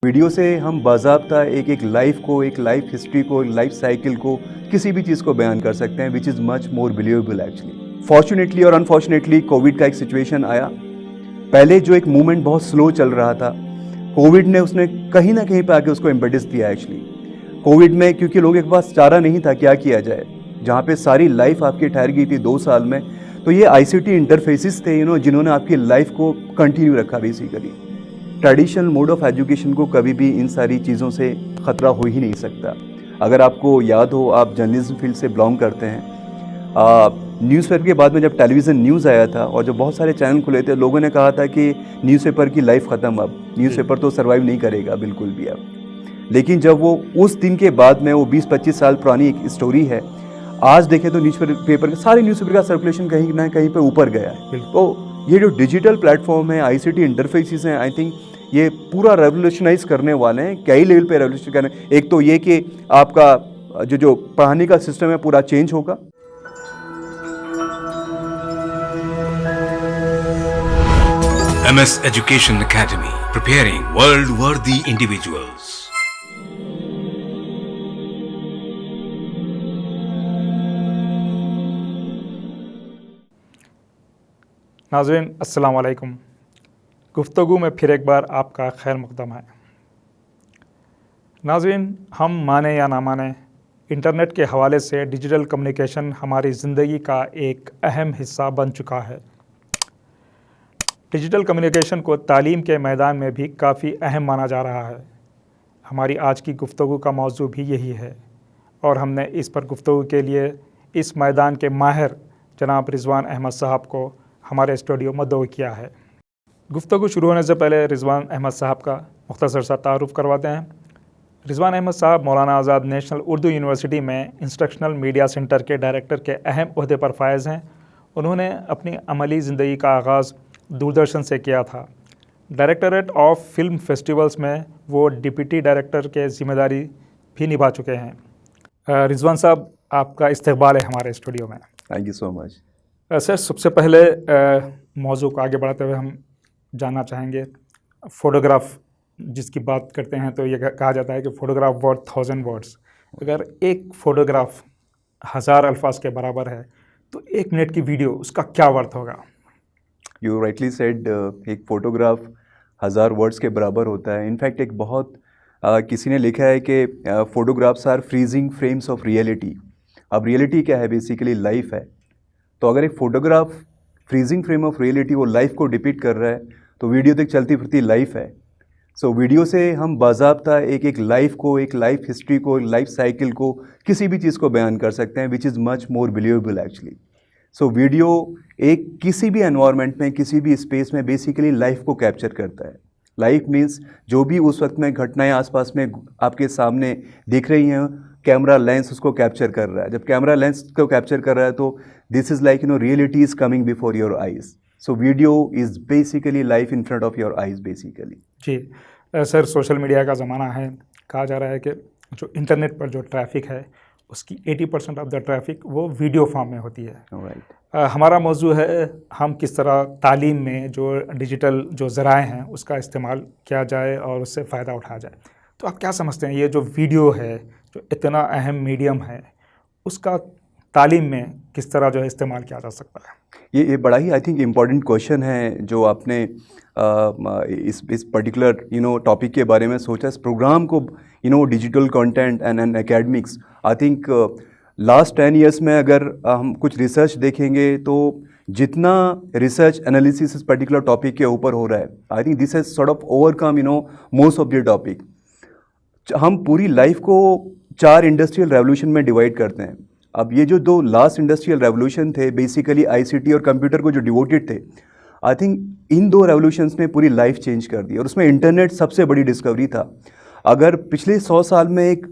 Video से हम बाज़ाब्ता एक लाइफ को, एक लाइफ हिस्ट्री को, एक लाइफ साइकिल को, किसी भी चीज़ को बयान कर सकते हैं, which is much more believable actually. Fortunately और अनफॉर्चुनेटली कोविड का एक सिचुएशन आया। पहले जो एक मूवमेंट बहुत स्लो चल रहा था, कोविड ने उसने कहीं ना कहीं पे आके उसको इम्पेटस दिया एक्चुअली। कोविड में क्योंकि लोगों के पास चारा नहीं था क्या किया जाए, जहाँ पे सारी लाइफ आपकी ठहर गई थी 2 साल में, तो ये आईसीटी इंटरफेसेस थे जिन्होंने आपकी लाइफ को कंटिन्यू रखा basically. Traditional mode of education को कभी भी इन सारी चीज़ों से ख़तरा हो ही नहीं सकता। अगर आपको याद हो, आप जर्नलिज्म फील्ड से बिलोंग करते हैं, न्यूज़पेपर के बाद में जब टेलीविज़न न्यूज़ आया था और जब बहुत सारे चैनल खुले थे, लोगों ने कहा था कि न्यूज़पेपर की लाइफ ख़त्म, अब न्यूज़पेपर तो सर्वाइव नहीं करेगा बिल्कुल भी अब। लेकिन जब वो उस दिन के बाद में, वो 20-25 साल पुरानी एक स्टोरी है, आज देखें तो न्यूज़पेपर सारे न्यूज़पेपर का सर्कुलेशन कहीं ना कहीं पे ऊपर गया है। तो ये जो डिजिटल प्लेटफॉर्म है, आईसीटी इंटरफेसेस हैं, आई थिंक ये पूरा रेवोल्यूशनाइज करने वाले हैं, कई लेवल पे रेवोल्यूशन करने। एक तो ये कि आपका जो पढ़ाने का सिस्टम है पूरा चेंज होगा। MS Education Academy, preparing world-worthy individuals. नाज़रीन अस्सलाम वालेकुम। गुफ्तगू में फिर एक बार आपका खैर मक़दम है। नाज़रीन, हम माने या ना माने, इंटरनेट के हवाले से डिजिटल कम्युनिकेशन हमारी ज़िंदगी का एक अहम हिस्सा बन चुका है। डिजिटल कम्युनिकेशन को तालीम के मैदान में भी काफ़ी अहम माना जा रहा है। हमारी आज की गुफ्तगू का मौजू भी यही है और हमने इस पर गुफ्तगू के लिए इस मैदान के माहिर जनाब रिजवान अहमद साहब को हमारे स्टूडियो में मदऊ किया है। गुफ्तगू शुरू होने से पहले रिजवान अहमद साहब का मुख्तसर सा तारुफ़ करवाते हैं। रिजवान अहमद साहब मौलाना आज़ाद नेशनल उर्दू यूनिवर्सिटी में इंस्ट्रक्शनल मीडिया सेंटर के डायरेक्टर के अहम ओहदे पर फायज़ हैं। उन्होंने अपनी अमली ज़िंदगी का आगाज़ दूरदर्शन से किया था। डायरेक्टरेट ऑफ फिल्म फेस्टिवल्स में वो डिप्टी डायरेक्टर के ज़िम्मेदारी भी निभा चुके हैं। रिजवान साहब, आपका इस्तकबाल है हमारे स्टूडियो में। Thank you so much. Sir, सबसे पहले मौजू को आगे बढ़ाते हुए हम जानना चाहेंगे, फ़ोटोग्राफ जिसकी बात करते हैं तो ये कहा जाता है कि फ़ोटोग्राफ वर्थ 1000 वर्ड्स। अगर एक फ़ोटोग्राफ 1000 अल्फाज के बराबर है तो 1 मिनट की वीडियो उसका क्या वर्थ होगा? यू राइटली सेड, एक फ़ोटोग्राफ 1000 वर्ड्स के बराबर होता है। इनफैक्ट एक बहुत किसी ने लिखा है कि photographs are freezing frames of reality. अब रियलिटी क्या है? बेसिकली लाइफ है। तो अगर एक photograph freezing frame of reality वो लाइफ को डिपिक्ट कर रहा है, तो वीडियो तो एक चलती फिरती लाइफ है। सो वीडियो से हम बाज़ाब्ता एक लाइफ को, एक लाइफ हिस्ट्री को, एक लाइफ साइकिल को, किसी भी चीज़ को बयान कर सकते हैं, which is much more believable actually. So video एक किसी भी एनवायरनमेंट में, किसी भी स्पेस में बेसिकली लाइफ को कैप्चर करता है। लाइफ मीन्स जो भी उस वक्त में घटनाएं आसपास में आपके सामने दिख रही हैं, कैमरा लेंस उसको कैप्चर कर रहा है। जब कैमरा लेंस को कैप्चर कर रहा है तो this is like reality is coming before your eyes. So video is basically life in front of your eyes basically. जी सर, सोशल मीडिया का ज़माना है। कहा जा रहा है कि जो इंटरनेट पर जो ट्रैफिक है उसकी 80% ऑफ द ट्रैफिक वो वीडियो फॉर्म में होती है। राइट। हमारा मौजू है हम किस तरह तालीम में जो डिजिटल जो ज़राए हैं उसका इस्तेमाल किया जाए और उससे फ़ायदा उठाया जाए। तो आप क्या समझते हैं, ये जो वीडियो है जो इतना अहम मीडियम है, उसका तालीम में किस तरह जो है इस्तेमाल किया जा सकता है? ये बड़ा ही आई थिंक इम्पॉर्टेंट क्वेश्चन है जो आपने इस पर्टिकुलर टॉपिक के बारे में सोचा। इस प्रोग्राम को digital content and academics, I think last 10 years में अगर हम कुछ रिसर्च देखेंगे तो जितना रिसर्च एनालिसिस इस पर्टिकुलर टॉपिक के ऊपर हो रहा है, I think this has sort of overcome most of the topic. हम पूरी लाइफ को 4 इंडस्ट्रियल रेवोल्यूशन में डिवाइड करते हैं। अब ये जो 2 लास्ट इंडस्ट्रियल रेवोल्यूशन थे, बेसिकली आईसीटी और कंप्यूटर को जो डिवोटेड थे, आई थिंक इन 2 रेवोल्यूशंस ने पूरी लाइफ चेंज कर दी और उसमें इंटरनेट सबसे बड़ी डिस्कवरी था। अगर पिछले 100 साल में एक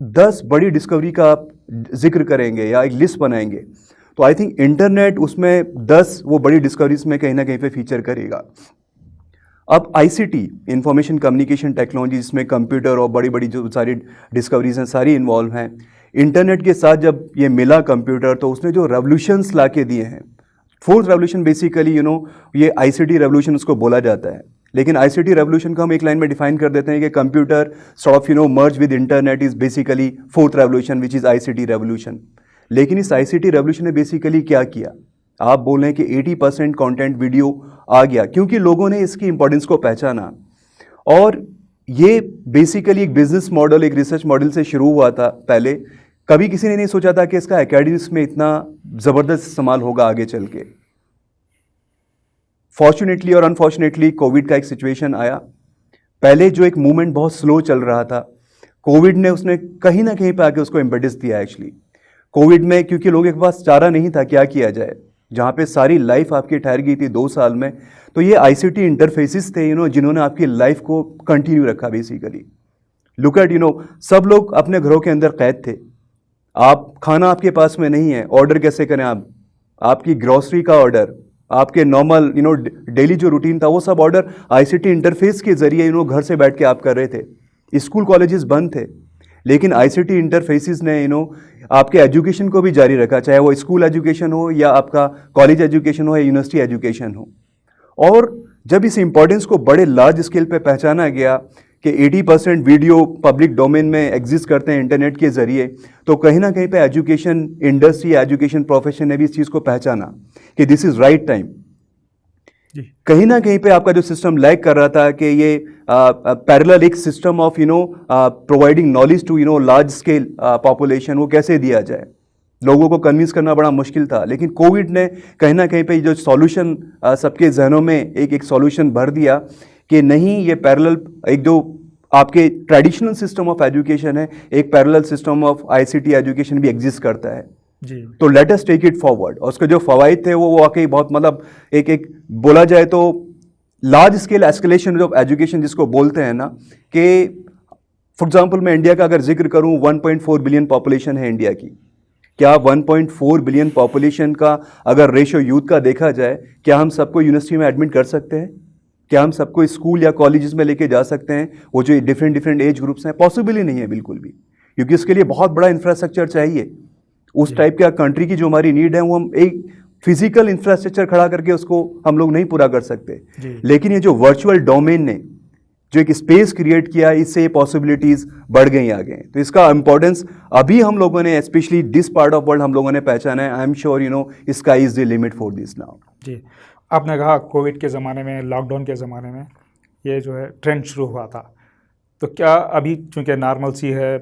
10 बड़ी डिस्कवरी का आप जिक्र करेंगे या एक लिस्ट बनाएंगे तो आई थिंक इंटरनेट उसमें 10 वो बड़ी डिस्कवरीज में कहीं ना कहीं पे फीचर करेगा। अब आईसीटी, इंफॉर्मेशन कम्युनिकेशन टेक्नोलॉजी, जिसमें कंप्यूटर और बड़ी बड़ी जो सारी डिस्कवरीज हैं सारी इन्वॉल्व हैं। इंटरनेट के साथ जब ये मिला कंप्यूटर, तो उसने जो रेवोल्यूशंस ला के दिए हैं, 4th रेवोल्यूशन बेसिकली ये आईसीटी रेवोल्यूशन उसको बोला जाता है। लेकिन आईसीटी रेवोल्यूशन को हम एक लाइन में डिफाइन कर देते हैं कि computer sort of merge with internet is basically fourth revolution which is ICT revolution. लेकिन इस आईसीटी रेवोल्यूशन ने बेसिकली क्या किया? आप बोल रहे हैं कि 80% कंटेंट वीडियो आ गया क्योंकि लोगों ने इसकी इंपॉर्टेंस को पहचाना। और ये बेसिकली एक बिजनेस मॉडल, एक रिसर्च मॉडल से शुरू हुआ था पहले। कभी किसी ने नहीं सोचा था कि इसका एकेडमिक्स में इतना ज़बरदस्त इस्तेमाल होगा आगे चल के। फॉर्चुनेटली और अनफॉर्चुनेटली कोविड का एक सिचुएशन आया। पहले जो एक मूवमेंट बहुत स्लो चल रहा था, कोविड ने उसने कहीं ना कहीं पे आके उसको इम्पेटस दिया एक्चुअली। कोविड में क्योंकि लोगों के पास चारा नहीं था क्या किया जाए, जहाँ पे सारी लाइफ आपकी ठहर गई थी 2 साल में, तो ये आईसीटी इंटरफेसिस थे जिन्होंने आपकी लाइफ को कंटिन्यू रखा बेसिकली। लुक एट सब लोग अपने घरों के अंदर कैद थे। आप खाना आपके पास में नहीं है, ऑर्डर कैसे करें आप? आपकी ग्रॉसरी का ऑर्डर, आपके नॉर्मल डेली जो रूटीन था वो सब ऑर्डर आईसीटी इंटरफेस के जरिए घर से बैठ के आप कर रहे थे। स्कूल कॉलेजेस बंद थे, लेकिन आईसीटी इंटरफेसिस ने आपके एजुकेशन को भी जारी रखा, चाहे वो स्कूल एजुकेशन हो या आपका कॉलेज एजुकेशन हो या यूनिवर्सिटी एजुकेशन हो। और जब इस इंपॉर्टेंस को बड़े लार्ज स्केल पे पहचाना गया कि 80% वीडियो पब्लिक डोमेन में एग्जिस्ट करते हैं इंटरनेट के ज़रिए, तो कहीं ना कहीं पे एजुकेशन इंडस्ट्री, एजुकेशन प्रोफेशन ने भी इस चीज़ को पहचाना कि दिस इज़ राइट टाइम। कहीं ना कहीं पे आपका जो सिस्टम लैग कर रहा था कि ये पैरेलल एक system of providing knowledge to large scale population, वो कैसे दिया जाए, लोगों को कन्विंस करना बड़ा मुश्किल था। लेकिन कोविड ने कहीं ना कहीं पे जो सॉल्यूशन सबके जहनों में एक सॉल्यूशन भर दिया कि नहीं, ये पैरेलल एक जो आपके ट्रेडिशनल सिस्टम ऑफ एजुकेशन है, एक parallel system of ICT education भी एग्जिस्ट करता है जी। तो let us take it forward. और उसके जो फवाइद थे वो वाकई बहुत एक बोला जाए तो large scale escalation of education जिसको बोलते हैं ना, कि फॉर एग्जांपल मैं इंडिया का अगर जिक्र करूं, 1.4 बिलियन पॉपुलेशन है इंडिया की। क्या 1.4 बिलियन पॉपुलेशन का अगर रेशियो यूथ का देखा जाए, क्या हम सबको यूनिवर्सिटी में एडमिट कर सकते हैं? क्या हम सबको स्कूल या कॉलेजेस में लेके जा सकते हैं? वो जो डिफरेंट एज ग्रुप्स हैं, पॉसिबल ही नहीं है बिल्कुल भी, क्योंकि इसके लिए बहुत बड़ा इंफ्रास्ट्रक्चर चाहिए। उस टाइप का कंट्री की जो हमारी नीड है, वो हम एक फिजिकल इंफ्रास्ट्रक्चर खड़ा करके उसको हम लोग नहीं पूरा कर सकते। लेकिन ये जो वर्चुअल डोमेन ने जो एक स्पेस क्रिएट किया, इससे ये पॉसिबिलिटीज बढ़ गई आगे। तो इसका इंपॉर्टेंस अभी हम लोगों ने, specially this part of world, हम लोगों ने पहचाना है। I am sure sky is the limit for this now. जी, आपने कहा कोविड के ज़माने में, लॉकडाउन के ज़माने में ये जो है ट्रेंड शुरू हुआ था, तो क्या अभी चूँकि नॉर्मल सी है,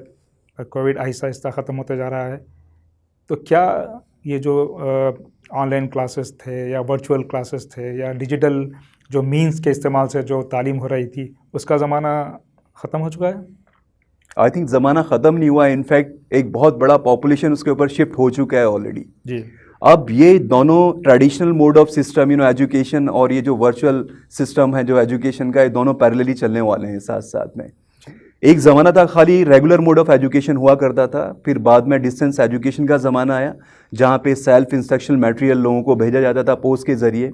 कोविड आहिस्ता आहिस्ता ख़त्म होते जा रहा है, तो क्या ये जो ऑनलाइन क्लासेस थे या वर्चुअल क्लासेस थे या डिजिटल जो मीन्स के इस्तेमाल से जो तालीम हो रही थी, उसका ज़माना ख़त्म हो चुका है? आई थिंक ज़माना ख़त्म नहीं हुआ, इनफैक्ट एक बहुत बड़ा पॉपुलेशन उसके ऊपर शिफ्ट हो चुका है ऑलरेडी जी। अब ये दोनों traditional mode of system education और ये जो वर्चुअल सिस्टम है जो एजुकेशन का, ये दोनों पैरेलली चलने वाले हैं साथ साथ में। एक ज़माना था खाली रेगुलर मोड ऑफ एजुकेशन हुआ करता था, फिर बाद में डिस्टेंस एजुकेशन का ज़माना आया जहाँ पे सेल्फ इंस्ट्रक्शनल मटेरियल लोगों को भेजा जाता था पोस्ट के ज़रिए।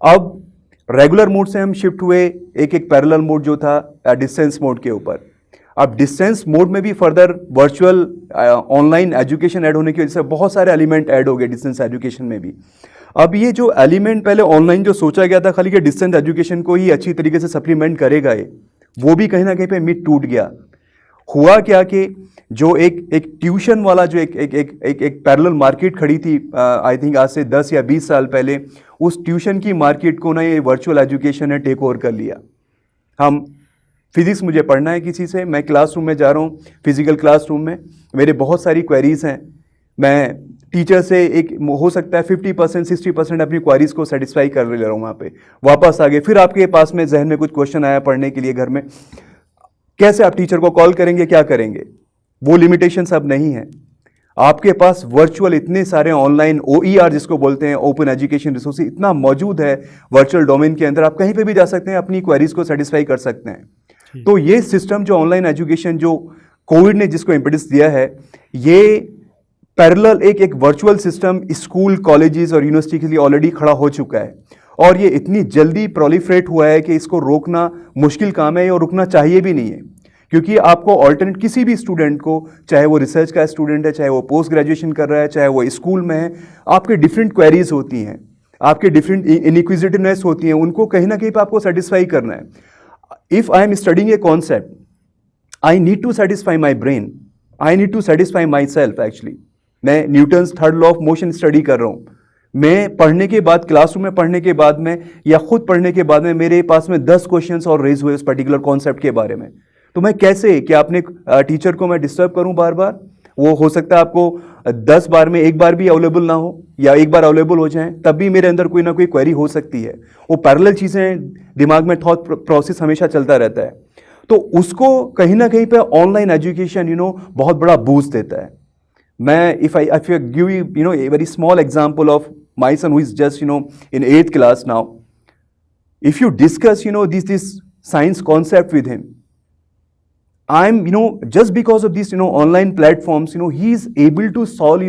अब रेगुलर मोड से हम शिफ्ट हुए एक पैरेलल मोड जो था डिस्टेंस मोड के ऊपर। अब डिस्टेंस मोड में भी further virtual online education add होने की वजह से बहुत सारे एलिमेंट ऐड हो गए डिस्टेंस एजुकेशन में भी। अब ये जो एलिमेंट पहले ऑनलाइन जो सोचा गया था खाली कि डिस्टेंस एजुकेशन को ही अच्छी तरीके से सप्लीमेंट करेगा, ये वो भी कहीं ना कहीं पे मिथ टूट गया। हुआ क्या कि जो एक ट्यूशन वाला जो एक पैरेलल मार्केट खड़ी थी आई थिंक आज से 10 या 20 साल पहले, उस ट्यूशन की मार्केट को ना ये वर्चुअल एजुकेशन ने टेक ओवर कर लिया। हम फिजिक्स मुझे पढ़ना है किसी से, मैं क्लासरूम में जा रहा हूँ, फिजिकल क्लासरूम में मेरे बहुत सारी क्वेरीज हैं, मैं टीचर से एक हो सकता है 50% 60% अपनी क्वेरीज को सेटिस्फाई कर ले रहा हूँ, वहाँ पे वापस आ गए, फिर आपके पास में जहन में कुछ क्वेश्चन आया पढ़ने के लिए घर में, कैसे आप टीचर को कॉल करेंगे, क्या करेंगे? वो लिमिटेशंस अब नहीं है। आपके पास वर्चुअल इतने सारे ऑनलाइन OER जिसको बोलते हैं ओपन एजुकेशन रिसोर्सेज इतना मौजूद है वर्चुअल डोमेन के अंदर, आप कहीं पे भी जा सकते हैं, अपनी क्वेरीज को सेटिस्फाई कर सकते हैं। तो ये सिस्टम जो ऑनलाइन एजुकेशन जो कोविड ने जिसको इम्पेटस दिया है, ये पैरेलल एक वर्चुअल सिस्टम स्कूल कॉलेजेस और यूनिवर्सिटी के लिए ऑलरेडी खड़ा हो चुका है और ये इतनी जल्दी प्रोलिफरेट हुआ है कि इसको रोकना मुश्किल काम है और रुकना चाहिए भी नहीं है, क्योंकि आपको ऑल्टरनेट किसी भी स्टूडेंट को, चाहे वो रिसर्च का स्टूडेंट है, चाहे वो पोस्ट ग्रेजुएशन कर रहा है, चाहे वो स्कूल में है, आपके डिफरेंट क्वेरीज होती हैं। आपके डिफरेंट इनइक्विजिटिवनेस होती हैं, उनको कहीं ना कहीं पे आपको सेटिस्फाई करना है. If I am studying a concept, I need to satisfy my brain, I need to satisfy my self. Actually मैं Newton's third law of motion study कर रहा हूँ. मैं पढ़ने के बाद, क्लासरूम में पढ़ने के बाद में या खुद पढ़ने के बाद में मेरे पास में 10 क्वेश्चंस और रेज हुए उस पर्टिकुलर कॉन्सेप्ट के बारे में. तो मैं कैसे कि अपने टीचर को मैं डिस्टर्ब करूं बार बार? वो हो सकता है आपको 10 बार में एक बार भी अवेलेबल ना हो, या एक बार अवेलेबल हो जाए तब भी मेरे अंदर कोई ना कोई क्वेरी हो सकती है. वो पैरेलल चीज़ें दिमाग में, थॉट प्रोसेस हमेशा चलता रहता है. तो उसको कहीं ना कहीं पे ऑनलाइन एजुकेशन बहुत बड़ा बूस्ट देता है. मैं if I give U a very small example of my son who is just in 8th class now. If you discuss this science concept with him, I'm just because of these online platforms, he is able to solve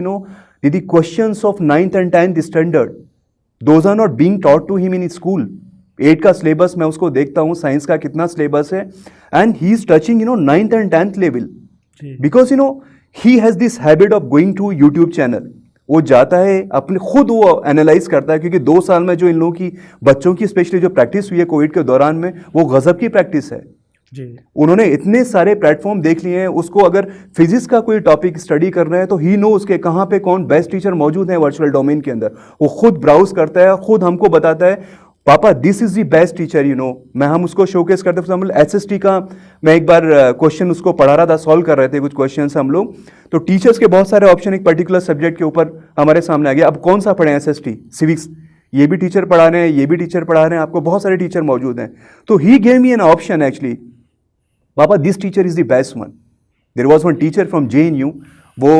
the questions of 9th and 10th standard. Those are not being taught to him in school. 8 का syllabus मैं उसको देखता हूँ, science का कितना syllabus है, and he is touching 9th and 10th level. Because he has this habit of going to YouTube channel. वो जाता है अपने खुद वो एनालाइज करता है, क्योंकि 2 साल में जो इन लोगों की, बच्चों की स्पेशली जो प्रैक्टिस हुई है कोविड के दौरान में, वो गजब की प्रैक्टिस है जी. उन्होंने इतने सारे प्लेटफॉर्म देख लिए हैं. उसको अगर फिजिक्स का कोई टॉपिक स्टडी कर रहे हैं तो ही नो उसके कहाँ पे कौन बेस्ट टीचर मौजूद है वर्चुअल डोमेन के अंदर. वो खुद ब्राउज करता है, खुद हमको बताता है पापा this is the best teacher. मैं हम उसको शोकेस करते. फॉर एग्जाम्पल SST का मैं एक बार क्वेश्चन उसको पढ़ा रहा था, सॉल्व कर रहे थे कुछ क्वेश्चंस हम लोग. तो टीचर्स के बहुत सारे ऑप्शन एक पर्टिकुलर सब्जेक्ट के ऊपर हमारे सामने आ गया. अब कौन सा पढ़ें? SST, सिविक्स, ये भी टीचर पढ़ा रहे हैं, ये भी टीचर पढ़ा रहे हैं, आपको बहुत सारे टीचर मौजूद हैं. तो he gave me an option actually, पापा this teacher is the best one. There was one teacher from JNU, वो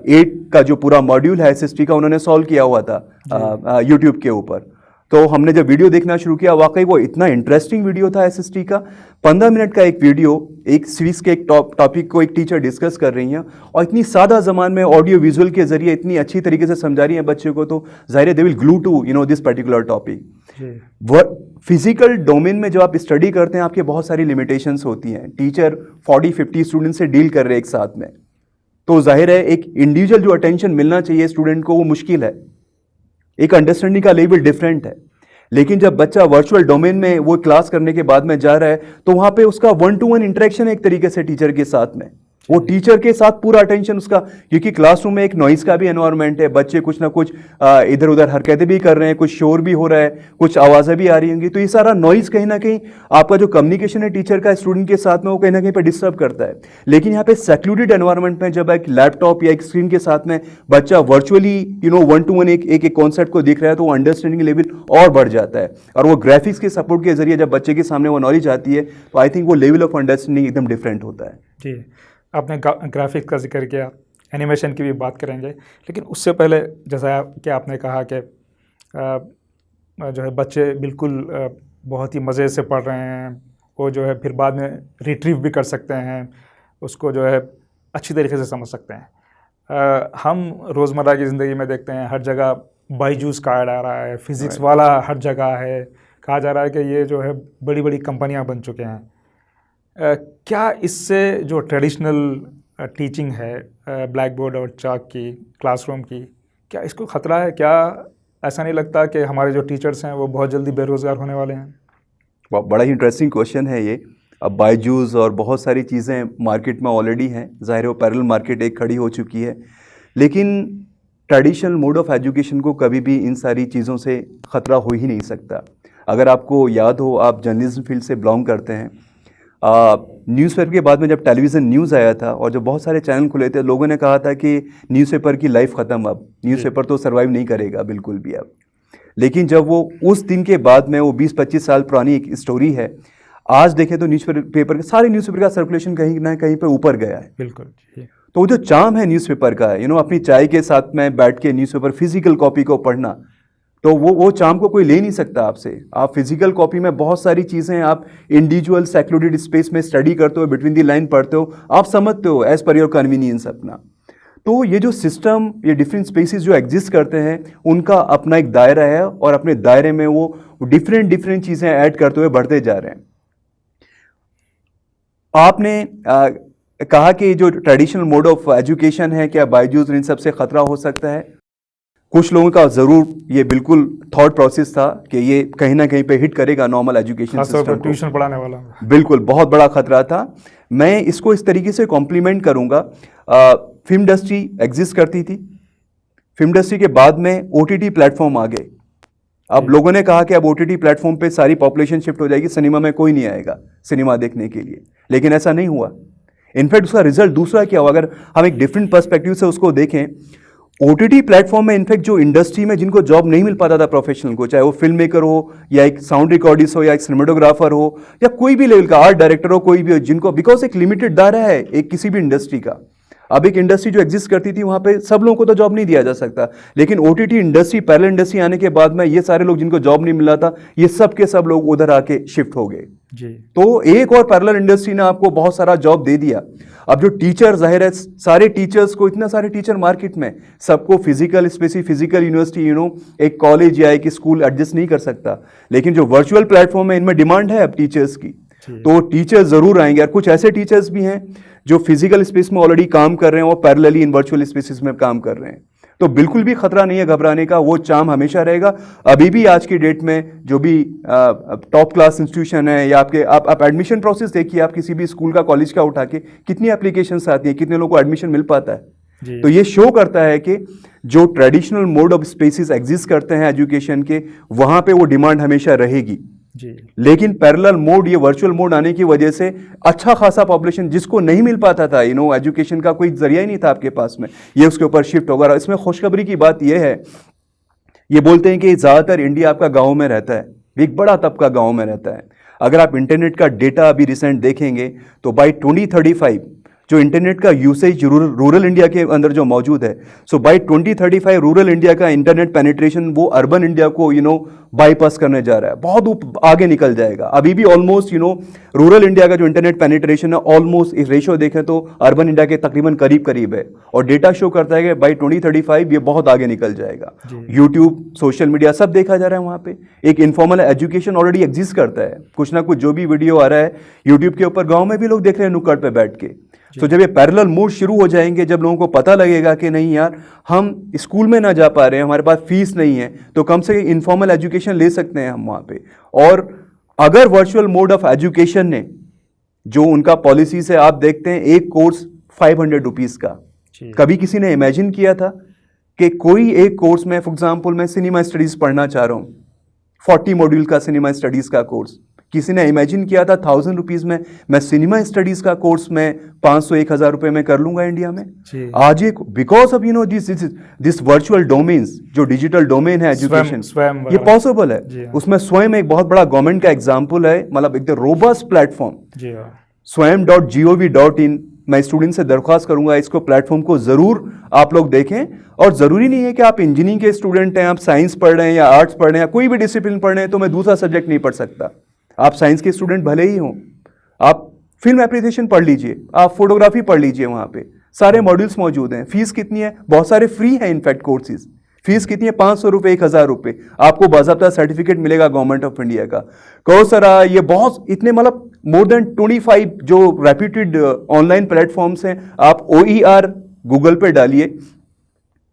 8 का जो पूरा मॉड्यूल है SST का उन्होंने सॉल्व किया हुआ था यूट्यूब के ऊपर. तो हमने जब वीडियो देखना शुरू किया, वाकई वो इतना इंटरेस्टिंग वीडियो था SST का. 15 मिनट का एक वीडियो, एक सिविक्स के एक टॉपिक को एक टीचर डिस्कस कर रही हैं, और इतनी सादा जबान में ऑडियो विजुअल के जरिए इतनी अच्छी तरीके से समझा रही हैं बच्चे को. तो जाहिर है they will glue to this particular topic. Physical domain में जब आप स्टडी करते हैं, आपके बहुत सारी लिमिटेशंस होती हैं. टीचर 40-50 स्टूडेंट से डील कर रहे हैं एक साथ में, तो जाहिर है एक इंडिविजुअल जो अटेंशन मिलना चाहिए स्टूडेंट को, वो मुश्किल है. एक अंडरस्टैंडिंग का लेवल डिफरेंट है. लेकिन जब बच्चा वर्चुअल डोमेन में वो क्लास करने के बाद में जा रहा है, तो वहां पे उसका 1-to-1 इंटरेक्शन एक तरीके से टीचर के साथ में, वो टीचर के साथ पूरा अटेंशन उसका, क्योंकि क्लासरूम में एक नॉइज का भी एनवायरनमेंट है. बच्चे कुछ ना कुछ इधर उधर हरकतें भी कर रहे हैं, कुछ शोर भी हो रहा है, कुछ आवाज़ें भी आ रही होंगी. तो ये सारा नॉइज कहीं ना कहीं आपका जो कम्युनिकेशन है टीचर का स्टूडेंट के साथ में, वो कहीं ना कहीं पर डिस्टर्ब करता है. लेकिन यहाँ पे सेक्लूडेड एनवायरनमेंट में जब एक लैपटॉप या एक स्क्रीन के साथ में बच्चा वर्चुअली 1-to-1 एक कॉन्सेप्ट को देख रहा है, तो वो अंडरस्टैंडिंग लेवल और बढ़ जाता है. और वो ग्राफिक्स के सपोर्ट के जरिए जब बच्चे के सामने वो नॉलेज आती है, तो आई थिंक वो लेवल ऑफ अंडरस्टैंडिंग एकदम डिफरेंट होता है जी. आपने ग्राफिक्स का जिक्र किया, एनिमेशन की भी बात करेंगे, लेकिन उससे पहले जैसा कि आपने कहा कि जो है बच्चे बिल्कुल बहुत ही मज़े से पढ़ रहे हैं, वो जो है फिर बाद में रिट्रीव भी कर सकते हैं, उसको जो है अच्छी तरीके से समझ सकते हैं. हम रोज़मर्रा की ज़िंदगी में देखते हैं हर जगह बायजूस का ऐड आ रहा है, फिज़िक्स वाला हर जगह है, कहा जा रहा है कि ये जो है बड़ी बड़ी कंपनियां बन चुके हैं. क्या इससे जो ट्रेडिशनल टीचिंग है ब्लैक बोर्ड और चाक की, क्लासरूम की, क्या इसको ख़तरा है? क्या ऐसा नहीं लगता कि हमारे जो टीचर्स हैं वो बहुत जल्दी बेरोज़गार होने वाले हैं? बड़ा ही इंटरेस्टिंग क्वेश्चन है ये. अब बायजूस और बहुत सारी चीज़ें मार्केट में ऑलरेडी हैं, ज़ाहिर है वो पैरेलल मार्केट एक खड़ी हो चुकी है. लेकिन ट्रेडिशनल मोड ऑफ एजुकेशन को कभी भी इन सारी चीज़ों से ख़तरा हो ही नहीं सकता. अगर आपको याद हो, आप जर्नलिज्म फील्ड से बिलोंग करते हैं, न्यूज़पेपर के बाद में जब टेलीविज़न न्यूज़ आया था और जब बहुत सारे चैनल खुले थे, लोगों ने कहा था कि न्यूज़पेपर की लाइफ ख़त्म, अब न्यूज़पेपर तो सर्वाइव नहीं करेगा बिल्कुल भी अब. लेकिन जब वो उस दिन के बाद में, वो 20-25 साल पुरानी एक स्टोरी है, आज देखें तो न्यूज़पेपर सारे न्यूज़पेपर का सर्कुलेशन कहीं ना कहीं पे ऊपर गया है. बिल्कुल. तो वो जो चार्म है न्यूज़पेपर का, अपनी चाय के साथ में बैठ के न्यूज़पेपर फिजिकल कॉपी को पढ़ना, तो वो चार्म को कोई ले नहीं सकता आपसे. आप फिजिकल कॉपी में बहुत सारी चीज़ें आप इंडिविजुअल सेक्लूडेड स्पेस में स्टडी करते हो, बिटवीन दी लाइन पढ़ते हो, आप समझते हो एज पर योर कन्वीनियंस अपना. तो ये जो सिस्टम, ये डिफरेंट स्पेसिस जो एग्जिस्ट करते हैं, उनका अपना एक दायरा है, और अपने दायरे में वो डिफरेंट चीज़ें ऐड करते हुए बढ़ते जा रहे हैं. आपने कहा कि जो ट्रेडिशनल मोड ऑफ एजुकेशन है, क्या बायजूस इन सब से खतरा हो सकता है? कुछ लोगों का ज़रूर ये बिल्कुल थॉट प्रोसेस था कि ये कहीं ना कहीं पे हिट करेगा नॉर्मल एजुकेशन खासतौर सिस्टम पर को। ट्यूशन पढ़ाने वाला। बिल्कुल बहुत बड़ा खतरा था। मैं इसको इस तरीके से कॉम्प्लीमेंट करूंगा, फिल्म इंडस्ट्री एग्जिस्ट करती थी, फिल्म इंडस्ट्री के बाद में ओटीटी प्लेटफॉर्म आ गए। अब लोगों ने कहा कि अब ओटीटी प्लेटफॉर्म पे सारी पॉपुलेशन शिफ्ट हो जाएगी, सिनेमा में कोई नहीं आएगा सिनेमा देखने के लिए, लेकिन ऐसा नहीं हुआ। इनफैक्ट उसका रिजल्ट दूसरा क्या हुआ, अगर हम एक डिफरेंट पर्सपेक्टिव से उसको देखें, ओटीटी प्लेटफॉर्म में इनफैक्ट जो इंडस्ट्री में जिनको जॉब नहीं मिल पाता था प्रोफेशनल को, चाहे वो फिल्म मेकर हो या एक साउंड रिकॉर्डिस्ट हो या एक सिनेमाटोग्राफर हो या कोई भी लेवल का आर्ट डायरेक्टर हो, कोई भी हो, जिनको बिकॉज एक लिमिटेड दायरा है एक किसी भी इंडस्ट्री का। अब एक इंडस्ट्री जो एग्जिस्ट करती थी वहां पे सब लोगों को तो जॉब नहीं दिया जा सकता, लेकिन ओटीटी इंडस्ट्री, पैरेलल इंडस्ट्री आने के बाद में ये सारे लोग जिनको जॉब नहीं मिला था, ये सब के सब लोग उधर आके शिफ्ट हो गए जी। तो एक और पैरेलल इंडस्ट्री ने आपको बहुत सारा जॉब दे दिया। अब जो टीचर, जाहिर है सारे टीचर्स को, इतना सारे टीचर मार्केट में, सबको फिजिकल स्पेस, फिजिकल यूनिवर्सिटी एक कॉलेज या एक स्कूल एडजस्ट नहीं कर सकता, लेकिन जो वर्चुअल प्लेटफॉर्म है इनमें डिमांड है अब टीचर्स की, तो टीचर्स जरूर आएंगे। और कुछ ऐसे टीचर्स भी हैं जो फिजिकल स्पेस में ऑलरेडी काम कर रहे हैं और पैरेलली इन वर्चुअल स्पेसेस में काम कर रहे हैं, तो बिल्कुल भी खतरा नहीं है घबराने का, वो चार्म हमेशा रहेगा। अभी भी आज की डेट में जो भी टॉप क्लास इंस्टीट्यूशन है या आपके आप एडमिशन प्रोसेस देखिए, आप किसी भी स्कूल का, कॉलेज का उठा के, कितनी एप्लीकेशंस आती हैं, कितने लोगों को एडमिशन मिल पाता है। तो ये शो करता है कि जो traditional mode of spaces exist करते हैं एजुकेशन के, वहां पे वो डिमांड हमेशा रहेगी जी। लेकिन पैरेलल मोड, ये वर्चुअल मोड आने की वजह से अच्छा खासा पॉपुलेशन जिसको नहीं मिल पाता था, एजुकेशन का कोई जरिया ही नहीं था आपके पास में, ये उसके ऊपर शिफ्ट होगा। इसमें खुशखबरी की बात यह है, ये बोलते हैं कि ज़्यादातर इंडिया आपका गाँव में रहता है, एक बड़ा तबका गाँव में रहता है। अगर आप इंटरनेट का डेटा अभी रिसेंट देखेंगे तो बाई 2035 जो इंटरनेट का यूसेज रूरल इंडिया के अंदर जो मौजूद है, सो बाई 2035 रूरल इंडिया का इंटरनेट पेनिट्रेशन वो अर्बन इंडिया को बाईपास करने जा रहा है, बहुत आगे निकल जाएगा। अभी भी ऑलमोस्ट रूरल इंडिया का जो इंटरनेट पेनिट्रेशन है ऑलमोस्ट, इस रेशो देखें तो अर्बन इंडिया के तकरीबन करीब है, और डेटा शो करता है कि बाई 2035 ये बहुत आगे निकल जाएगा। यूट्यूब, सोशल मीडिया सब देखा जा रहा है वहाँ पे। एक इनफॉर्मल एजुकेशन ऑलरेडी एग्जिस्ट करता है, कुछ ना कुछ जो भी वीडियो आ रहा है यूट्यूब के ऊपर, गाँव में भी लोग देख रहे हैं नुक्कड़ पर बैठ के। तो जब ये पैरेलल मोड शुरू हो जाएंगे, जब लोगों को पता लगेगा कि नहीं यार हम स्कूल में ना जा पा रहे हैं, हमारे पास फीस नहीं है, तो कम से कम इनफॉर्मल एजुकेशन ले सकते हैं हम वहाँ पे। और अगर वर्चुअल मोड ऑफ एजुकेशन ने जो उनका पॉलिसी से आप देखते हैं, एक कोर्स 500 रुपीज़ का, कभी किसी ने इमेजिन किया था कि कोई एक कोर्स में, फॉर एग्जाम्पल मैं सिनेमा स्टडीज़ पढ़ना चाह रहा हूँ, 40 मॉड्यूल का सिनेमा स्टडीज़ का कोर्स, किसी ने इमेजिन किया था 1000 रुपीज़ में मैं सिनेमा स्टडीज का कोर्स में 500-1000 रुपए में कर लूंगा इंडिया में? आज एक because of this virtual domains, जो डिजिटल डोमेन है एजुकेशन, ये पॉसिबल है। उसमें स्वयं एक बहुत बड़ा गवर्नमेंट का एग्जाम्पल है, मतलब एक रोबस्ट प्लेटफॉर्म swayam.gov.in। मैं स्टूडेंट से दरख्वास्त करूंगा इसको, प्लेटफॉर्म को जरूर आप लोग देखें। और जरूरी नहीं है कि आप इंजीनियरिंग के स्टूडेंट हैं, आप साइंस पढ़ रहे हैं या आर्ट्स पढ़ रहे हैं या कोई भी डिसिप्लिन पढ़ रहे हैं तो मैं दूसरा सब्जेक्ट नहीं पढ़ सकता। आप साइंस के स्टूडेंट भले ही हों, आप फिल्म एप्रिसिएशन पढ़ लीजिए, आप फोटोग्राफी पढ़ लीजिए, वहाँ पे सारे मॉड्यूल्स मौजूद हैं। फीस कितनी है? बहुत सारे फ्री है इनफैक्ट कोर्सेज। फीस कितनी है? 500 रुपये, 1000 रुपये। आपको बाज़ाब्ता सर्टिफिकेट मिलेगा गवर्नमेंट ऑफ इंडिया का। कोर्सेरा, ये बहुत इतने, मतलब मोर देन 25 जो रेप्यूटेड ऑनलाइन प्लेटफॉर्म्स हैं। आप OER गूगल पे डालिए,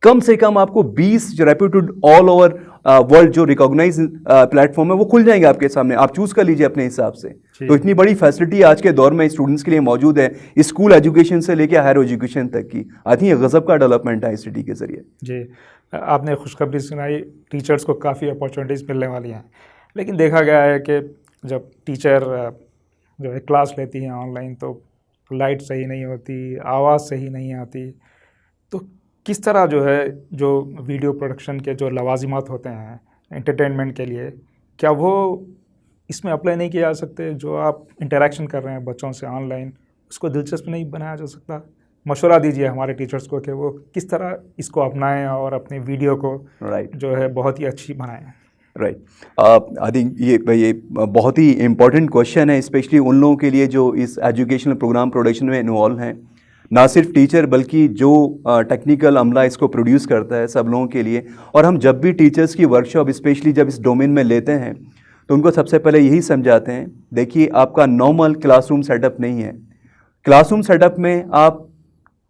कम से कम आपको 20 जो रेप्यूटेड ऑल ओवर वर्ल्ड जो रिकॉग्नाइज प्लेटफॉर्म है वो खुल जाएंगे आपके सामने, आप चूज कर लीजिए अपने हिसाब से। तो इतनी बड़ी फैसिलिटी आज के दौर में स्टूडेंट्स के लिए मौजूद है, स्कूल एजुकेशन से लेकर हायर एजुकेशन तक की। आई थिंक गजब का डेवलपमेंट है ICT के जरिए। जी, आपने खुशखबरी सुनाई, टीचर्स को काफ़ी अपॉर्चुनिटीज़ मिलने वाली हैं, लेकिन देखा गया है कि जब टीचर जो है क्लास लेती हैं ऑनलाइन तो लाइट सही नहीं होती, आवाज़ सही नहीं आती, तो किस तरह जो है जो वीडियो प्रोडक्शन के जो लवाजिमात होते हैं एंटरटेनमेंट के लिए, क्या वो इसमें अप्लाई नहीं किए जा सकते? जो आप इंटरेक्शन कर रहे हैं बच्चों से ऑनलाइन, उसको दिलचस्प नहीं बनाया जा सकता? मशवरा दीजिए हमारे टीचर्स को कि वो किस तरह इसको अपनाएं और अपने वीडियो को जो है बहुत ही अच्छी बनाएं। आई थिंक ये बहुत ही इम्पोर्टेंट क्वेश्चन है, स्पेशली उन लोगों के लिए जो इस एजुकेशनल प्रोग्राम प्रोडक्शन में इन्वॉल्व हैं। ना सिर्फ टीचर बल्कि जो टेक्निकल अमला इसको प्रोड्यूस करता है, सब लोगों के लिए। और हम जब भी टीचर्स की वर्कशॉप स्पेशली जब इस डोमेन में लेते हैं तो उनको सबसे पहले यही समझाते हैं, देखिए आपका नॉर्मल क्लासरूम सेटअप नहीं है। क्लासरूम सेटअप में आप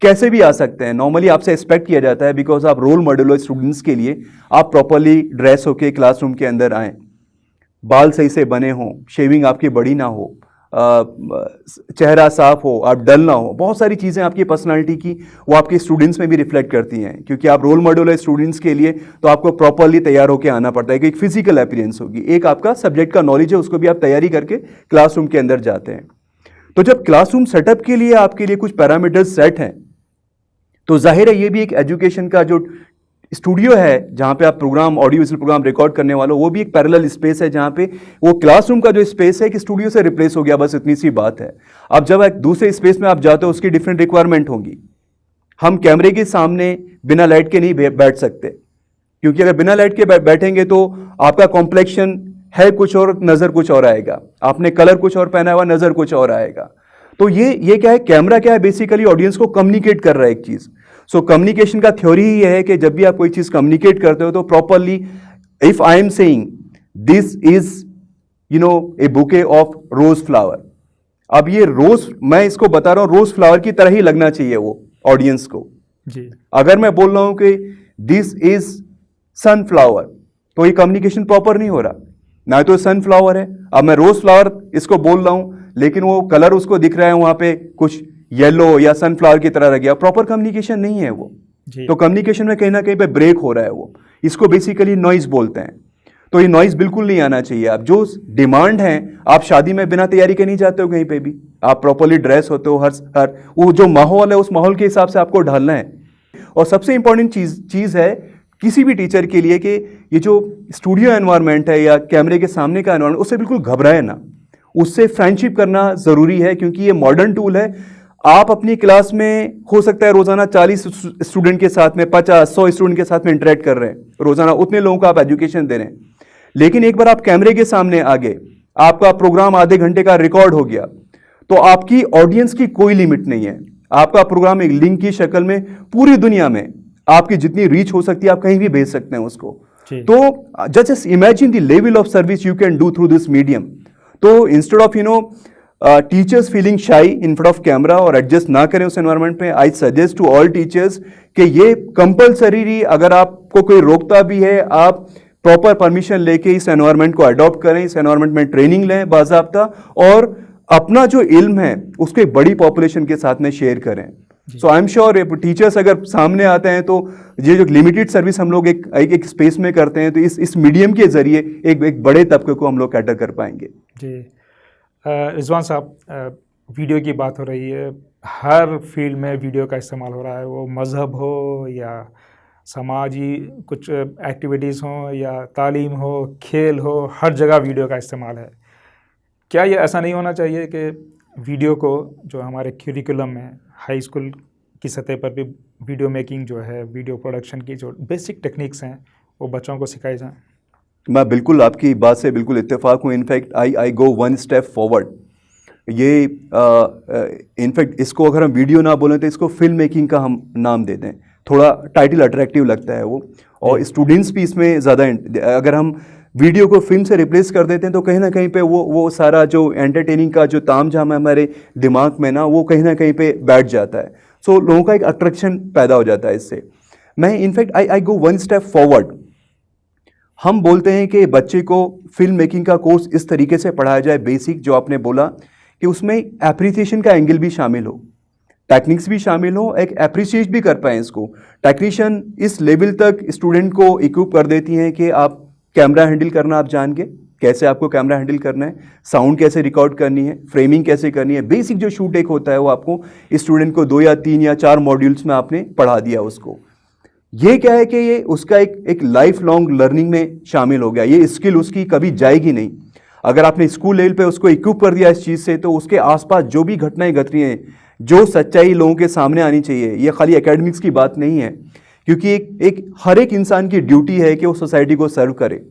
कैसे भी आ सकते हैं। नॉर्मली आपसे एक्सपेक्ट किया जाता है बिकॉज आप रोल मॉडल हो स्टूडेंट्स के लिए, आप प्रॉपरली ड्रेस होके क्लासरूम के अंदर आएँ, बाल सही से बने हों, शेविंग आपकी बड़ी ना हो, चेहरा साफ हो, आप डल ना हो। बहुत सारी चीज़ें आपकी पर्सनालिटी की वो आपके स्टूडेंट्स में भी रिफ्लेक्ट करती हैं, क्योंकि आप रोल मॉडल है स्टूडेंट्स के लिए, तो आपको प्रॉपरली तैयार होकर आना पड़ता है कि एक फिजिकल अपीयरेंस होगी, एक आपका सब्जेक्ट का नॉलेज है, उसको भी आप तैयारी करके क्लासरूम के अंदर जाते हैं। तो जब क्लासरूम सेटअप के लिए आपके लिए कुछ पैरामीटर्स सेट हैं, तो जाहिर है ये भी एक एजुकेशन का जो स्टूडियो है जहाँ पे आप programme, audio visual programme record करने वालों, वो भी एक पैरेलल स्पेस है जहाँ पे वो क्लासरूम का जो स्पेस है कि स्टूडियो से रिप्लेस हो गया, बस इतनी सी बात है। अब जब एक दूसरे स्पेस में आप जाते हो उसकी डिफरेंट रिक्वायरमेंट होगी। हम कैमरे के सामने बिना लाइट के नहीं बैठ सकते, क्योंकि अगर बिना लाइट के बैठेंगे तो आपका कॉम्प्लेक्शन है कुछ और, नज़र कुछ और आएगा, आपने कलर कुछ और पहना हुआ, नज़र कुछ और आएगा। तो ये क्या है, कैमरा क्या है, बेसिकली ऑडियंस को कम्युनिकेट कर रहा है एक चीज़। सो कम्युनिकेशन का थ्योरी ही है कि जब भी आप कोई चीज़ कम्युनिकेट करते हो तो properly, if I am saying this is a bouquet of rose flower, अब ये रोज, मैं इसको बता रहा हूं रोज फ्लावर की तरह ही लगना चाहिए वो ऑडियंस को जी। अगर मैं बोल रहा हूं कि दिस इज सनफ्लावर, तो ये कम्युनिकेशन प्रॉपर नहीं हो रहा। ना तो सनफ्लावर है, अब मैं रोज फ्लावर इसको बोल रहा हूं, लेकिन वो कलर उसको दिख रहा है वहां पे कुछ येलो या सनफ्लावर की तरह रह गया, प्रॉपर कम्युनिकेशन नहीं है वो। तो कम्युनिकेशन में कहीं ना कहीं पे ब्रेक हो रहा है वो, इसको बेसिकली नॉइज बोलते हैं। तो ये नॉइज बिल्कुल नहीं आना चाहिए। आप जो डिमांड है, आप शादी में बिना तैयारी के नहीं जाते हो कहीं पे भी, आप प्रॉपरली ड्रेस होते हो, हर वो जो माहौल है उस माहौल के हिसाब से आपको ढलना है। और सबसे इंपॉर्टेंट चीज है किसी भी टीचर के लिए कि ये जो स्टूडियो एनवायरनमेंट है या कैमरे के सामने का एनवायरनमेंट, उससे बिल्कुल घबराए ना, उससे फ्रेंडशिप करना जरूरी है, क्योंकि ये मॉडर्न टूल है। आप अपनी क्लास में हो सकता है रोजाना 40 स्टूडेंट के साथ में, 50-100 स्टूडेंट के साथ में इंटरेक्ट कर रहे हैं रोजाना, उतने लोगों को आप एजुकेशन दे रहे हैं। लेकिन एक बार आप कैमरे के सामने आ गए, आपका प्रोग्राम आधे घंटे का रिकॉर्ड हो गया, तो आपकी ऑडियंस की कोई लिमिट नहीं है। आपका प्रोग्राम एक लिंक की शक्ल में पूरी दुनिया में आपकी जितनी रीच हो सकती है आप कहीं भी भेज सकते हैं उसको। तो just imagine the level of service you can do through this medium. तो instead of teachers feeling shy in front of camera और एडजस्ट ना करें उस एनवायरनमेंट में, I suggest to all teachers कि ये कंपलसरी, अगर आपको कोई रोकता भी है, आप प्रॉपर परमिशन लेके इस एनवायरनमेंट को अडॉप्ट करें, इस एनवायरनमेंट में ट्रेनिंग लें बाज़ाब्ता, और अपना जो इल्म है उसको एक बड़ी पॉपुलेशन के साथ में शेयर करें। सो आई एम श्योर टीचर्स अगर सामने आते हैं तो ये जो लिमिटेड सर्विस हम लोग एक स्पेस में करते हैं, तो इस मीडियम के जरिए एक बड़े तबके को हम लोग कैटर कर पाएंगे। जी रिजवान साहब, वीडियो की बात हो रही है, हर फील्ड में वीडियो का इस्तेमाल हो रहा है, वो मज़हब हो या समाजी कुछ एक्टिविटीज़ हो या तालीम हो, खेल हो, हर जगह वीडियो का इस्तेमाल है। क्या ये ऐसा नहीं होना चाहिए कि वीडियो को जो हमारे करिकुलम में हाई स्कूल की सतह पर भी वीडियो मेकिंग जो है, वीडियो प्रोडक्शन की जो बेसिक टेक्निक्स हैं वो बच्चों को सिखाई जाएँ? मैं बिल्कुल आपकी बात से बिल्कुल इत्तेफाक हूँ। In fact I go one step forward. ये इनफैक्ट इसको अगर हम वीडियो ना बोलें तो इसको फिल्म मेकिंग का हम नाम दे दें, थोड़ा टाइटल अट्रैक्टिव लगता है वो, और स्टूडेंट्स भी इसमें ज़्यादा, अगर हम वीडियो को फिल्म से रिप्लेस कर देते हैं तो कहीं ना कहीं पे वो सारा जो एंटरटेनिंग का जो तामझाम है हमारे दिमाग में ना, वो कहीं ना कहीं पे बैठ जाता है। सो लोगों का एक अट्रैक्शन पैदा हो जाता है इससे। मैं in fact I go one step forward. हम बोलते हैं कि बच्चे को फिल्म मेकिंग का कोर्स इस तरीके से पढ़ाया जाए, बेसिक जो आपने बोला, कि उसमें एप्रिसिएशन का एंगल भी शामिल हो, टेक्निक्स भी शामिल हो, एक एप्रिशिएट भी कर पाएँ इसको। टेक्नीशियन इस लेवल तक स्टूडेंट को इक्विप कर देती हैं कि आप कैमरा हैंडल करना आप जान के, कैसे आपको कैमरा हैंडल करना है, साउंड कैसे रिकॉर्ड करनी है, फ्रेमिंग कैसे करनी है, बेसिक जो शूट एक होता है वो आपको स्टूडेंट को 2 या 3 या 4 मॉड्यूल्स में आपने पढ़ा दिया उसको। ये क्या है कि ये उसका एक लाइफ लॉन्ग लर्निंग में शामिल हो गया, ये स्किल उसकी कभी जाएगी नहीं। अगर आपने स्कूल लेवल पे उसको इक्विप कर दिया इस चीज़ से, तो उसके आसपास जो भी घटनाएं घट रही हैं, जो सच्चाई लोगों के सामने आनी चाहिए, ये खाली एकेडमिक्स की बात नहीं है, क्योंकि एक हर एक इंसान की ड्यूटी है कि वो सोसाइटी को सर्व करे।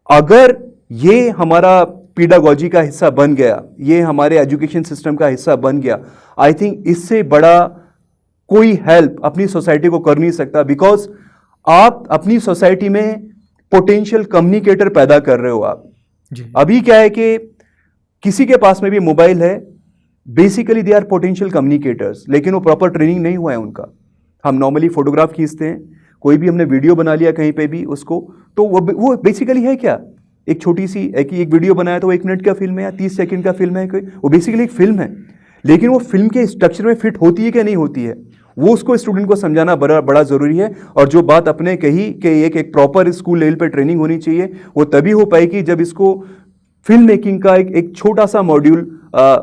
अगर ये हमारा पीडागोजी का हिस्सा बन गया, ये हमारे एजुकेशन सिस्टम का हिस्सा बन गया, आई थिंक इससे बड़ा कोई हेल्प अपनी सोसाइटी को कर नहीं सकता। बिकॉज आप अपनी सोसाइटी में पोटेंशियल कम्युनिकेटर पैदा कर रहे हो आप। जी। अभी क्या है कि किसी के पास में भी मोबाइल है, basically they are potential communicators, लेकिन वो प्रॉपर ट्रेनिंग नहीं हुआ है उनका। हम नॉर्मली फोटोग्राफ खींचते हैं, कोई भी हमने वीडियो बना लिया कहीं पे भी उसको, तो वो बेसिकली है क्या, एक छोटी सी एक वीडियो बनाया तो वो 1 मिनट का फिल्म है या 30 सेकंड का फिल्म है, कोई वो बेसिकली एक फिल्म है। लेकिन वो फिल्म के स्ट्रक्चर में फिट होती है क्या नहीं होती है, वो उसको स्टूडेंट को समझाना बड़ा ज़रूरी है। और जो बात अपने कही कि एक प्रॉपर स्कूल लेवल पे ट्रेनिंग होनी चाहिए, वो तभी हो पाएगी जब इसको फिल्म मेकिंग का एक छोटा सा module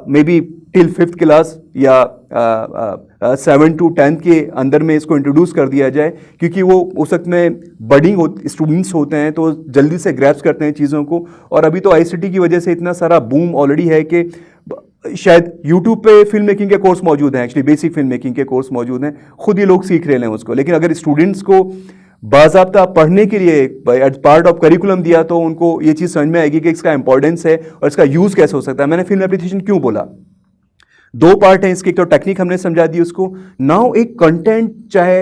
may be till 5th class या 7 to 10 के अंदर में इसको इंट्रोड्यूस कर दिया जाए, क्योंकि वो उस वक्त में बडिंग स्टूडेंट्स होते हैं तो जल्दी से ग्रैप्स करते हैं चीज़ों को। और अभी तो ICT की वजह से इतना सारा बूम ऑलरेडी है कि शायद YouTube पे फिल्म मेकिंग के कोर्स मौजूद हैं, एक्चुअली बेसिक फिल्म मेकिंग के कोर्स मौजूद हैं, खुद ये लोग सीख रहे हैं उसको। लेकिन अगर स्टूडेंट्स को बाज़ाब्ता पढ़ने के लिए एज पार्ट ऑफ करिकुलम दिया तो उनको ये चीज़ समझ में आएगी कि इसका इंपॉर्टेंस है और इसका यूज़ कैसे हो सकता है। मैंने फिल्म एप्लीकेशन क्यों बोला, 2 पार्ट हैं इसके, एक तो टेक्निक हमने समझा दी उसको, नाउ एक कंटेंट चाहे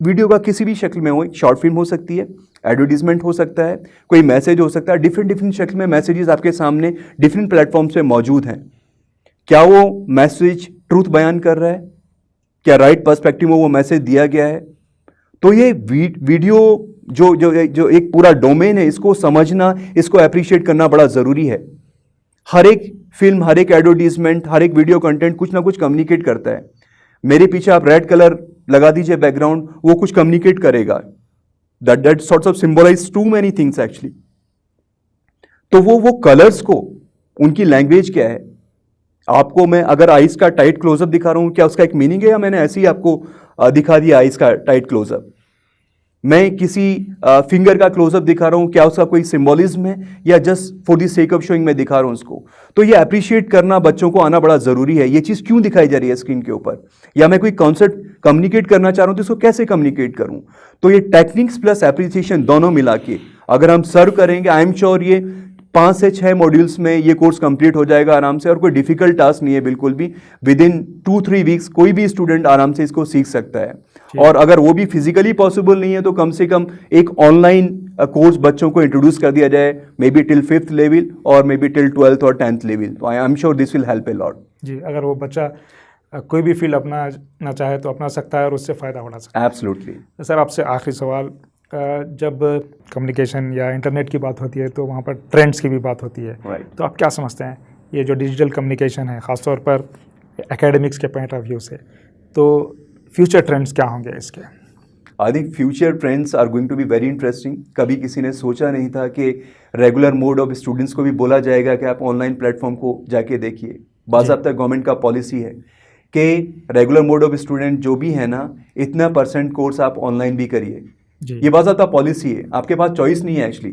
वीडियो का किसी भी शक्ल में हो, शॉर्ट फिल्म हो सकती है, एडवर्टीजमेंट हो सकता है, कोई मैसेज हो सकता है, डिफरेंट शक्ल में मैसेजेस आपके सामने डिफरेंट प्लेटफॉर्म पे मौजूद हैं। क्या वो मैसेज ट्रूथ बयान कर रहा है, क्या राइट पर्सपेक्टिव में वो मैसेज दिया गया है? तो ये वीडियो जो एक पूरा डोमेन है, इसको समझना, इसको अप्रिशिएट करना बड़ा ज़रूरी है। हर एक फिल्म, हर एक एडवर्टीजमेंट, हर एक वीडियो कंटेंट कुछ ना कुछ कम्युनिकेट करता है। मेरे पीछे आप रेड कलर लगा दीजिए बैकग्राउंड, वो कुछ कम्युनिकेट करेगा। That sorts of symbolize to many things actually. तो वो कलर्स को, उनकी लैंग्वेज क्या है, आपको मैं अगर आइस का टाइट क्लोजअप दिखा रहा हूं, क्या उसका एक मीनिंग है, या मैंने ऐसे ही आपको दिखा दिया आइस का टाइट क्लोजअप? मैं किसी फिंगर का क्लोजअप दिखा रहा हूं, क्या उसका कोई सिंबोलिज्म है, या just for the sake of showing मैं दिखा रहा हूं उसको? तो ये अप्रिशिएट करना बच्चों को आना बड़ा जरूरी है। ये चीज क्यों दिखाई जा रही है स्क्रीन के ऊपर, या मैं कोई कॉन्सेप्ट कम्युनिकेट करना चाह रहा हूं तो इसको कैसे कम्युनिकेट करूं? तो ये टेक्निक्स प्लस एप्रिसिएशन दोनों मिला के अगर हम सर्व करेंगे, आई एम श्योर ये 5 से 6 मॉड्यूल्स में ये कोर्स कंप्लीट हो जाएगा आराम से। और कोई डिफिकल्ट टास्क नहीं है बिल्कुल भी, विद इन 2-3 वीक्स कोई भी स्टूडेंट आराम से इसको सीख सकता है। और अगर वो भी फिजिकली पॉसिबल नहीं है तो कम से कम एक ऑनलाइन कोर्स बच्चों को इंट्रोड्यूस कर दिया जाए, may be till 5th level और मे बी टिल 12th और 10th लेवल। तो I am sure this will help a lot. जी, अगर वो बच्चा कोई भी फील्ड अपना चाहे तो अपना सकता है और उससे फ़ायदा उठा सकता है। एब्सोल्युटली। सर, आपसे आखिरी सवाल, जब कम्युनिकेशन या इंटरनेट की बात होती है तो वहाँ पर ट्रेंड्स की भी बात होती है। Right. तो आप क्या समझते हैं ये जो डिजिटल कम्युनिकेशन है, ख़ासतौर पर एकेडमिक्स के पॉइंट ऑफ व्यू से, तो फ्यूचर ट्रेंड्स क्या होंगे इसके? I think future trends are going to be very interesting. कभी किसी ने सोचा नहीं था कि रेगुलर मोड ऑफ स्टूडेंट्स को भी बोला जाएगा कि आप ऑनलाइन प्लेटफॉर्म को जाके देखिए। बाज़ाब्ता गवर्नमेंट का पॉलिसी है कि रेगुलर मोड ऑफ स्टूडेंट जो भी है ना, इतना % कोर्स आप ऑनलाइन भी करिए। ये बाज़ाब्ता पॉलिसी है, आपके पास चॉइस नहीं है एक्चुअली।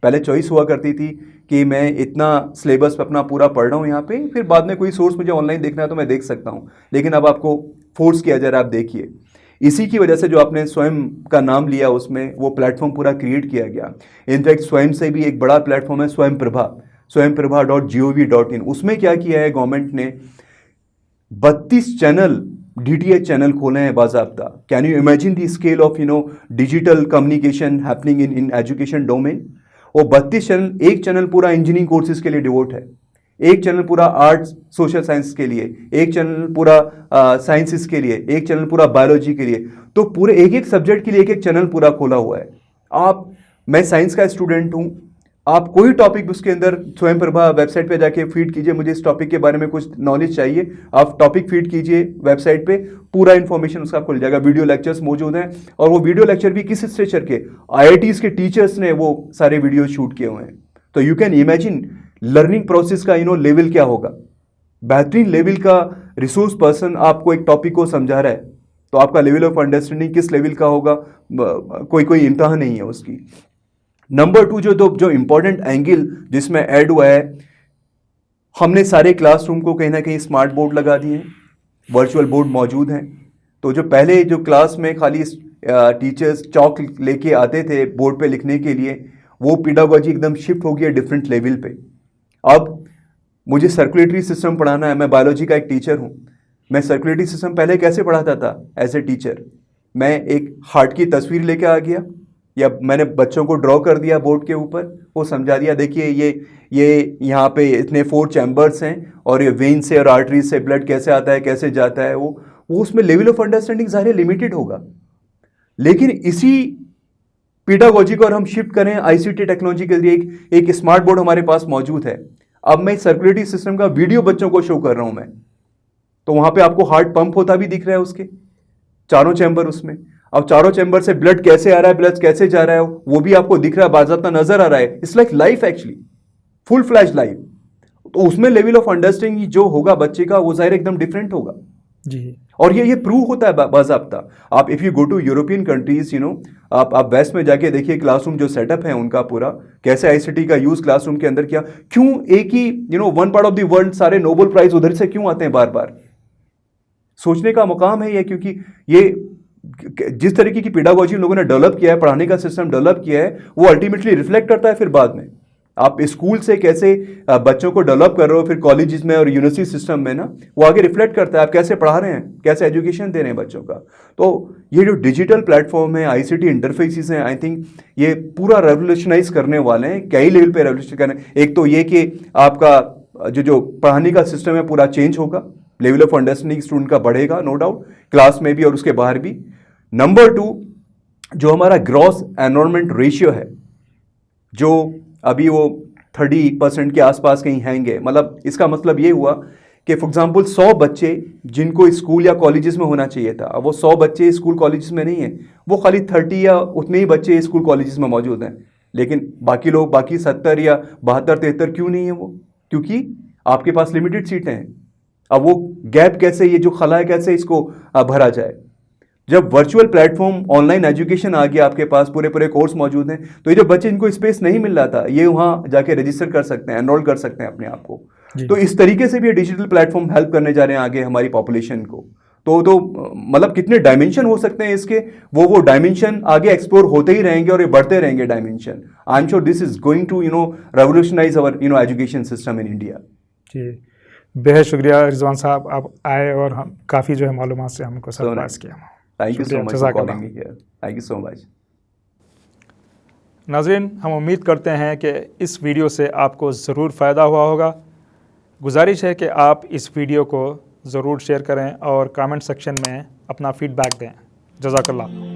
पहले चॉइस हुआ करती थी कि मैं इतना सिलेबस अपना पूरा पढ़ रहा हूँ यहाँ पे, फिर बाद में कोई सोर्स मुझे ऑनलाइन देखना है तो मैं देख सकता हूँ। लेकिन अब आपको फोर्स किया जा रहा है, आप देखिए। इसी की वजह से जो आपने स्वयं का नाम लिया, उसमें वो प्लेटफॉर्म पूरा क्रिएट किया गया। इनफैक्ट स्वयं से भी एक बड़ा प्लेटफॉर्म है स्वयं प्रभा.gov.in। उसमें क्या किया है गवर्नमेंट ने, 32 चैनल, DTH चैनल खोले हैं बाज़ाब्ता। Can you imagine the scale of digital communication happening in education domain? वो 32 चैनल, एक चैनल पूरा इंजीनियरिंग कोर्सेज के लिए डिवोट है, एक चैनल पूरा आर्ट्स सोशल साइंस के लिए, एक चैनल पूरा साइंसेस के लिए, एक चैनल पूरा बायोलॉजी के लिए। तो पूरे एक सब्जेक्ट के लिए एक चैनल पूरा खोला हुआ है। मैं साइंस का स्टूडेंट हूँ, आप कोई टॉपिक उसके अंदर स्वयं प्रभा वेबसाइट पे जाके फीड कीजिए, मुझे इस टॉपिक के बारे में कुछ नॉलेज चाहिए, आप टॉपिक फीड कीजिए वेबसाइट पे, पूरा इन्फॉर्मेशन उसका खुल जाएगा। वीडियो लेक्चर्स मौजूद हैं, और वो वीडियो लेक्चर भी किस स्ट्रक्चर के, IITs के टीचर्स ने वो सारे वीडियो शूट किए हुए हैं। तो you can imagine learning process का लेवल क्या होगा। बेहतरीन लेवल का रिसोर्स पर्सन आपको एक टॉपिक को समझा रहा है, तो आपका लेवल ऑफ अंडरस्टैंडिंग किस लेवल का होगा, कोई इम्तहान नहीं है उसकी। नंबर 2 जो इंपॉर्टेंट एंगल जिसमें ऐड हुआ है, हमने सारे क्लासरूम को कहीं ना कहीं स्मार्ट बोर्ड लगा दिए हैं, वर्चुअल बोर्ड मौजूद हैं। तो जो पहले जो क्लास में खाली टीचर्स चौक लेके आते थे बोर्ड पे लिखने के लिए, वो पेडागोजी एकदम शिफ्ट हो गई है डिफरेंट लेवल पे। अब मुझे सर्कुलेटरी सिस्टम पढ़ाना है, मैं बायोलॉजी का एक टीचर हूँ, मैं सर्कुलेटरी सिस्टम पहले कैसे पढ़ाता था एज ए टीचर? मैं एक हार्ट की तस्वीर लेके आ गया, या मैंने बच्चों को ड्रॉ कर दिया बोर्ड के ऊपर, वो समझा दिया देखिए ये यहाँ पे इतने 4 चैम्बर्स हैं और ये वेन से और आर्टरीज से ब्लड कैसे आता है कैसे जाता है, वो उसमें लेवल ऑफ अंडरस्टैंडिंग ज़ाहिर लिमिटेड होगा। लेकिन इसी पीडागोजी को और हम शिफ्ट करें आईसीटी टेक्नोलॉजी के लिए, एक स्मार्ट बोर्ड हमारे पास मौजूद है। अब मैं सर्कुलेटरी सिस्टम का वीडियो बच्चों को शो कर रहा हूं मैं, तो वहां पे आपको हार्ट पंप होता भी दिख रहा है, उसके चारों चैम्बर उसमें। अब चारों चैम्बर से ब्लड कैसे आ रहा है, ब्लड कैसे जा रहा है, वो भी आपको दिख रहा है, बाज़ाब्ता नजर आ रहा है। It's like life actually, full flash life. तो उसमें लेवल ऑफ अंडरस्टैंडिंग जो होगा बच्चे का, वो जाहिर एकदम डिफरेंट होगा जी। और ये प्रूव होता है बाज़ाब्ता। आप if you go to European countries, आप वेस्ट में जाके देखिए क्लासरूम जो सेटअप है उनका पूरा, कैसे आईसीटी का यूज क्लासरूम के अंदर किया। क्यों एक ही one part of the world सारे नोबेल प्राइज उधर से क्यों आते हैं बार बार? सोचने का मुकाम है ये, क्योंकि ये जिस तरीके की पेडागोजी लोगों ने डेवलप किया है, पढ़ाने का सिस्टम डेवलप किया है, वो अल्टीमेटली रिफ्लेक्ट करता है फिर बाद में आप स्कूल से कैसे बच्चों को डेवलप कर रहे हो, फिर कॉलेजेस में और यूनिवर्सिटी सिस्टम में ना, वो आगे रिफ्लेक्ट करता है आप कैसे पढ़ा रहे हैं, कैसे एजुकेशन दे रहे हैं बच्चों का। तो ये जो डिजिटल प्लेटफॉर्म है, आईसीटी इंटरफेसेस हैं, आई थिंक ये पूरा रेवोल्यूशनाइज करने वाले हैं, कई लेवल पे रेवोल्यूशन करने। एक तो ये कि आपका जो पढ़ाने का सिस्टम है पूरा चेंज होगा, लेवल ऑफ अंडरस्टैंडिंग स्टूडेंट का बढ़ेगा नो डाउट, क्लास में भी और उसके बाहर भी। नंबर 2, जो हमारा ग्रॉस एनरोलमेंट रेशियो है, जो अभी वो 30% के आसपास कहीं हैंगे, मतलब इसका मतलब ये हुआ कि फॉर एग्जांपल 100 बच्चे जिनको स्कूल या कॉलेजेस में होना चाहिए था, अब वो 100 बच्चे स्कूल कॉलेजेस में नहीं है, वो खाली 30 या उतने ही बच्चे स्कूल कॉलेजेस में मौजूद हैं। लेकिन बाकी लोग, बाकी 70 या 72, 73 क्यों नहीं है वो? क्योंकि आपके पास लिमिटेड सीटें हैं। अब वो गैप कैसे, ये जो खला है कैसे इसको भरा जाए? जब वर्चुअल प्लेटफॉर्म ऑनलाइन एजुकेशन आ गया, आपके पास पूरे कोर्स मौजूद हैं, तो ये जो बच्चे इनको स्पेस नहीं मिल रहा था, ये वहाँ जाके रजिस्टर कर सकते हैं, एनरोल कर सकते हैं अपने आप को। तो इस तरीके से भी ये डिजिटल प्लेटफॉर्म हेल्प करने जा रहे हैं आगे हमारी पॉपुलेशन को। तो मतलब कितने डायमेंशन हो सकते हैं इसके, वो डायमेंशन आगे एक्सप्लोर होते ही रहेंगे और ये बढ़ते रहेंगे dimension. I am sure this is going to revolutionise our education system in India. जी, बेहद शुक्रिया रिजवान साहब, आप आए और हम काफ़ी जो है मालूमात से हमको सरफराज किया। Thank you so much for calling me here. Thank you so much. नाज़रीन, हम उम्मीद करते हैं कि इस वीडियो से आपको ज़रूर फ़ायदा हुआ होगा। गुजारिश है कि आप इस वीडियो को ज़रूर शेयर करें और कमेंट सेक्शन में अपना फीडबैक दें। जज़ाकल्लाह।